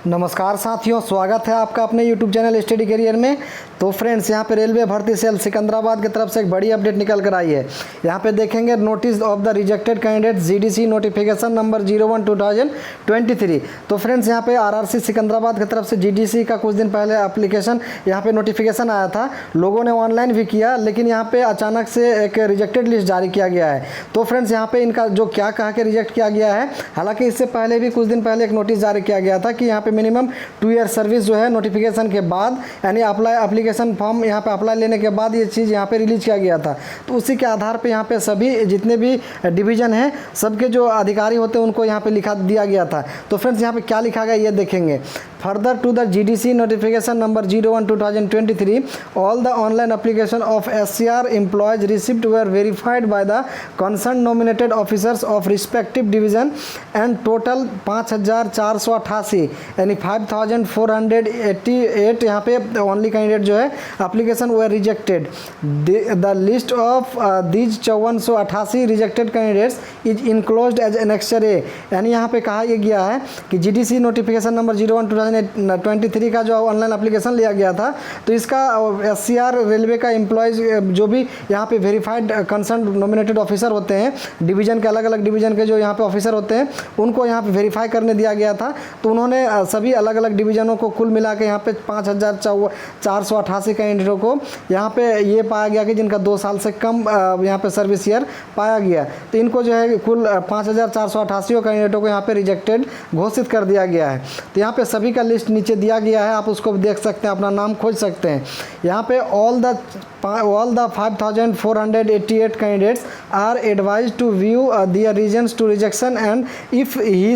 नमस्कार साथियों, स्वागत है आपका अपने YouTube चैनल स्टडी करियर में। तो फ्रेंड्स, यहाँ पे रेलवे भर्ती सेल सिकंदराबाद की तरफ से एक बड़ी अपडेट निकल कर आई है। यहाँ पे देखेंगे notice of the rejected candidate GDC notification number 01/2023। तो फ्रेंड्स, यहाँ पे आरआरसी सिकंदराबाद की तरफ से जीडीसी का कुछ दिन पहले एप्लीकेशन यहाँ पे नोटिफिकेशन आया था। लोगों ने ऑनलाइन भी किया, लेकिन यहाँ पे अचानक से एक रिजेक्टेड लिस्ट जारी किया गया है। तो फ्रेंड्स, यहाँ पे इनका जो क्या कहा के रिजेक्ट किया गया है, हालांकि इससे पहले भी कुछ दिन पहले एक नोटिस जारी किया गया था कि यहाँ पे मिनिमम 2 ईयर सर्विस जो है नोटिफिकेशन के बाद, यानी एप्लीकेशन फॉर्म यहाँ पे अप्लाई लेने के बाद ये चीज़ यहाँ पे रिलीज किया गया था। तो उसी के आधार पे यहाँ पे सभी जितने भी डिवीज़न हैं, सबके जो अधिकारी होते हैं उनको यहाँ पे लिखा दिया गया था। तो फ्रेंड्स, यहाँ पे क्या लिखा गया ये देखेंगे। Further to the GDC notification number 01/2023, all the online application of SCR employees receipt were verified by the concern nominated officers of respective division and total 5488 यानी 5488 यहाँ पे ओनली कैंडिडेट जो है application were rejected. The list of these 5488 rejected candidates is enclosed as annexure A. यानी यहाँ पे कहा यह गया है कि जीडीसी नोटिफिकेशन नंबर 01/2023 का जो ऑनलाइन एप्लीकेशन लिया गया था, तो इसका SCR रेलवे का एम्प्लॉयज़ जो भी यहाँ पे वेरीफाइड कंसर्न नॉमिनेटेड ऑफिसर होते हैं, डिवीज़न के अलग अलग डिवीज़न के जो यहाँ पे ऑफिसर होते हैं, उनको यहाँ पे वेरीफाई करने दिया गया था। तो उन्होंने सभी अलग अलग डिवीज़नों को कुल मिला के यहाँ पे 5488 कैंडिडेटों को यहाँ पे ये पाया गया कि जिनका 2 साल से कम यहाँ पे सर्विस ईयर पाया गया। तो इनको जो है कुल 5488 कैंडिडेटों को यहाँ पे रिजेक्टेड घोषित कर दिया गया है। तो यहाँ पे सभी का लिस्ट नीचे दिया गया है, आप उसको देख सकते हैं, अपना नाम खोज सकते हैं। यहाँ पे all the 5488 candidates are advised to view their reasons to rejection, and if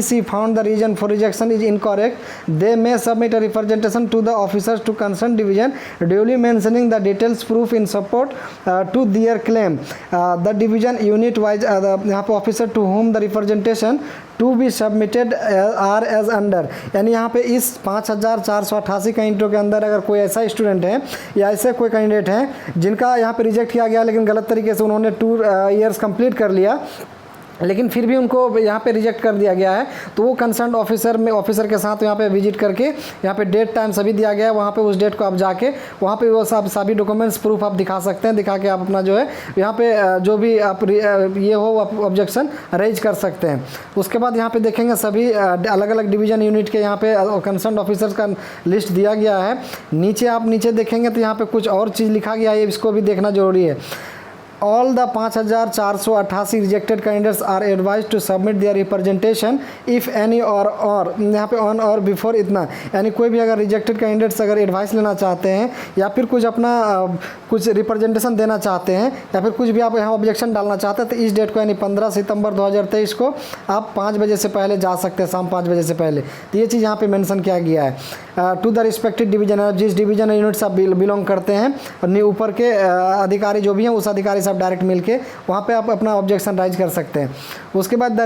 she found the reason for rejection is incorrect, they may submit a representation to the officers to concerned division duly mentioning the details proof in support to their claim. The division unit wise यहाँ पे officer to whom the representation to be submitted are as under. यानी यहाँ पे इस 5488 कैंडिडेटों के अंदर अगर कोई ऐसा स्टूडेंट है या ऐसे कोई कैंडिडेट हैं जिनका यहाँ पे रिजेक्ट किया गया, लेकिन गलत तरीके से उन्होंने 2 ईयर्स कंप्लीट कर लिया, लेकिन फिर भी उनको यहाँ पे रिजेक्ट कर दिया गया है, तो वो कंसर्न ऑफिसर के साथ यहाँ पे विजिट करके यहाँ पे डेट टाइम सभी दिया गया है, वहाँ पे उस डेट को आप जाके वहाँ पे वो सभी डॉक्यूमेंट्स प्रूफ आप दिखा सकते हैं, दिखा के आप अपना जो है यहाँ पे जो भी आप ये हो ऑब्जेक्शन रेज कर सकते हैं। उसके बाद यहाँ पे देखेंगे सभी अलग अलग डिवीज़न यूनिट के यहाँ पे कंसर्न ऑफिसर्स का लिस्ट दिया गया है। नीचे आप देखेंगे तो यहाँ पर कुछ और चीज़ लिखा गया है, इसको भी देखना जरूरी है। All the 5488 rejected candidates are advised to submit their representation if any or यहाँ पे on or before इतना, यानी कोई भी अगर रिजेक्टेड कैंडिडेट्स अगर एडवाइस लेना चाहते हैं या फिर कुछ अपना कुछ रिप्रेजेंटेशन देना चाहते हैं या फिर कुछ भी आप यहाँ ऑब्जेक्शन डालना चाहते हैं, तो इस डेट को यानी 15 सितंबर 2023 को आप 5 बजे से पहले जा सकते हैं, शाम 5 बजे से पहले। तो ये चीज़ यहाँ पे मेंशन किया गया है। टू द रिस्पेक्टेड डिवीजन, जिस डिवीजन यूनिट आप बिलोंग करते हैं, और ऊपर के अधिकारी जो भी हैं उस अधिकारी से आप डायरेक्ट मिलके वहाँ पे आप अपना ऑब्जेक्शन राइज कर सकते हैं। उसके बाद the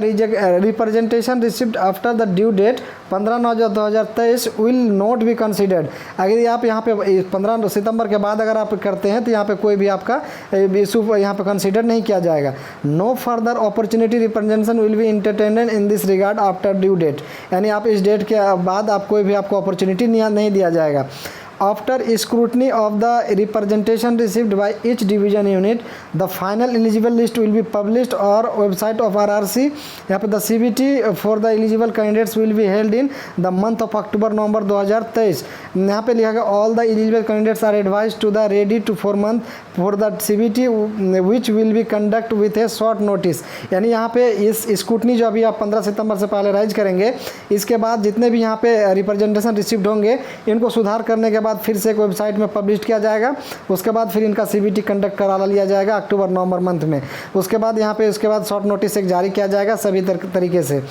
representation received after the due date 15/9/2023 will not be considered. अगर आप यहाँ पे 15 सितंबर के बाद अगर आप करते हैं तो यहाँ पे कोई भी आपका इशू यहाँ पे कंसिडर नहीं किया जाएगा। No further opportunity representation will be entertained in this regard after due date. यानी आप इस डेट के बाद आप कोई भी आपको अपॉर्चुनिटी नहीं दिया जाएगा। After scrutiny of the representation received by each division unit, the final eligible list will be published or website of RRC। यहाँ पे the CBT for the eligible candidates will be held in the month of October-November 2023। यहाँ पे लिखा गया all the eligible candidates are advised to the ready to 4 month for the CBT which will be conduct with a short notice। यानी यहाँ पे इस scrutiny जो अभी आप 15 सितंबर से पहले राइज करेंगे, इसके बाद जितने भी यहाँ पे रिप्रेजेंटेशन रिसीव्ड होंगे, इनको सुधार करने के बाद फिर से एक वेबसाइट में पब्लिश किया जाएगा। उसके बाद फिर इनका CBT कंडक्ट करा लिया जाएगा अक्टूबर-नवंबर मंथ में। उसके बाद यहाँ पे शॉर्ट नोटिस एक जारी किया जाएगा सभी तरीके से।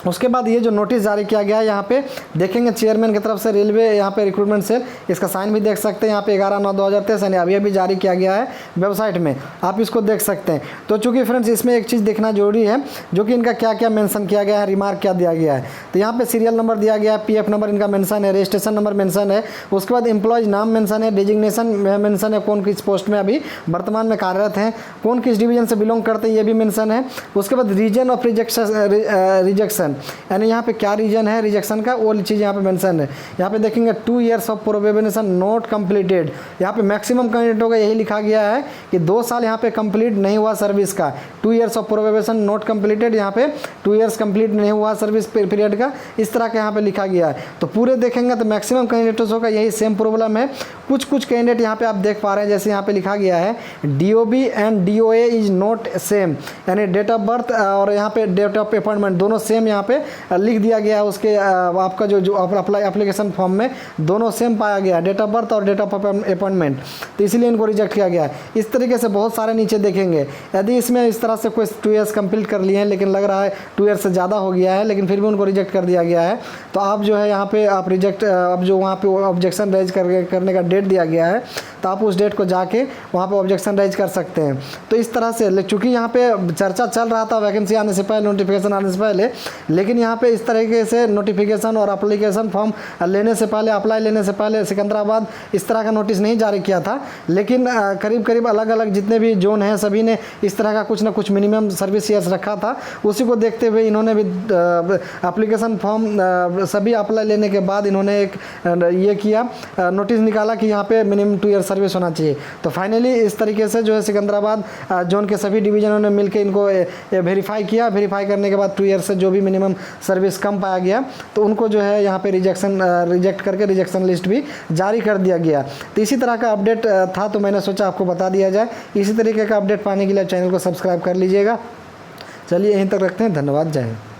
उसके बाद ये जो नोटिस जारी किया गया है, यहाँ पे देखेंगे चेयरमैन की तरफ से रेलवे यहाँ पे रिक्रूटमेंट सेल, इसका साइन भी देख सकते हैं यहाँ पे 11/9/2023 यानी अभी जारी किया गया है वेबसाइट में, आप इसको देख सकते हैं। तो चूँकि फ्रेंड्स इसमें एक चीज़ देखना जरूरी है, जो कि इनका क्या क्या मेंशन किया गया है, रिमार्क क्या दिया गया है। तो यहाँ पे सीरियल नंबर दिया गया है, PF नंबर इनका मेंशन है, रजिस्ट्रेशन नंबर मेंशन है, उसके बाद एम्प्लॉयज नाम मेंशन है, डेजिग्नेशन मेंशन है, कौन किस पोस्ट में अभी वर्तमान में कार्यरत हैं, कौन किस डिवीजन से बिलोंग करते हैं ये भी मेंशन है। उसके बाद रीजन ऑफ रिजेक्शन यानी यहाँ पे क्या रीजन है रिजेक्शन का वो चीज़ यहाँ पे मेंशन है। यहाँ पे देखेंगे 2 years of probability not completed, यहाँ पे मैक्सिमम कैंडिडेटों का यही लिखा गया है कि 2 साल यहाँ पे कंप्लीट नहीं हुआ सर्विस का। 2 years of probability not completed, यहाँ पे 2 years कंप्लीट नहीं हुआ सर्विस पीरियड का, इस तरह का यहाँ पे लिखा गया है। तो पूरे देखेंगे तो मैक्सिमम कैंडिडेट्स का यही सेम प्रॉब्लम है। कुछ कैंडिडेट यहाँ पे आप देख पा रहे हैं, जैसे यहाँ पे लिखा गया है DOB and DOA is not same, यानी डेट ऑफ बर्थ और यहाँ पे डेट ऑफ अपॉइंटमेंट दोनों सेम यहाँ पे लिख दिया गया है। उसके आपका जो अप्लाई एप्लीकेशन फॉर्म में दोनों सेम पाया गया, डेट ऑफ बर्थ और डेट ऑफ अपॉइंटमेंट, तो इसीलिए इनको रिजेक्ट किया गया है। इस तरीके से बहुत सारे नीचे देखेंगे। यदि इसमें इस तरह से कोई 2 years कंप्लीट कर लिए हैं लेकिन लग रहा है 2 years से ज़्यादा हो गया है लेकिन फिर भी उनको रिजेक्ट कर दिया गया है, तो आप जो है यहाँ पे आप रिजेक्ट, अब जो वहाँ पे ऑब्जेक्शन राइज करने का डेट दिया गया है तो आप उस डेट को जाके वहाँ पे ऑब्जेक्शन राइज कर सकते हैं। तो इस तरह से चूँकि यहाँ पे चर्चा चल रहा था वैकेंसी आने से पहले, नोटिफिकेशन आने से पहले, लेकिन यहाँ पे इस तरीके से नोटिफिकेशन और एप्लीकेशन फॉर्म लेने से पहले, अप्लाई लेने से पहले सिकंदराबाद इस तरह का नोटिस नहीं जारी किया था। लेकिन करीब करीब अलग अलग जितने भी जोन हैं सभी ने इस तरह का कुछ ना कुछ मिनिमम सर्विस ईयर्स रखा था। उसी को देखते हुए इन्होंने भी एप्लीकेशन फॉर्म सभी अप्लाई लेने के बाद इन्होंने एक ये किया, नोटिस निकाला कि यहाँ पे मिनिमम 2 year सर्विस होना चाहिए। तो फाइनली इस तरीके से जो है सिकंदराबाद जोन के सभी डिवीजनों ने मिलकर इनको वेरीफाई किया। वेरीफाई करने के बाद 2 years से जो भी मिनिमम सर्विस कम पाया गया तो उनको जो है यहाँ पे रिजेक्ट करके रिजेक्शन लिस्ट भी जारी कर दिया गया। तो इसी तरह का अपडेट था, तो मैंने सोचा आपको बता दिया जाए। इसी तरीके का अपडेट पाने के लिए चैनल को सब्सक्राइब कर लीजिएगा। चलिए यहीं तक रखते हैं, धन्यवाद, जय हिंद।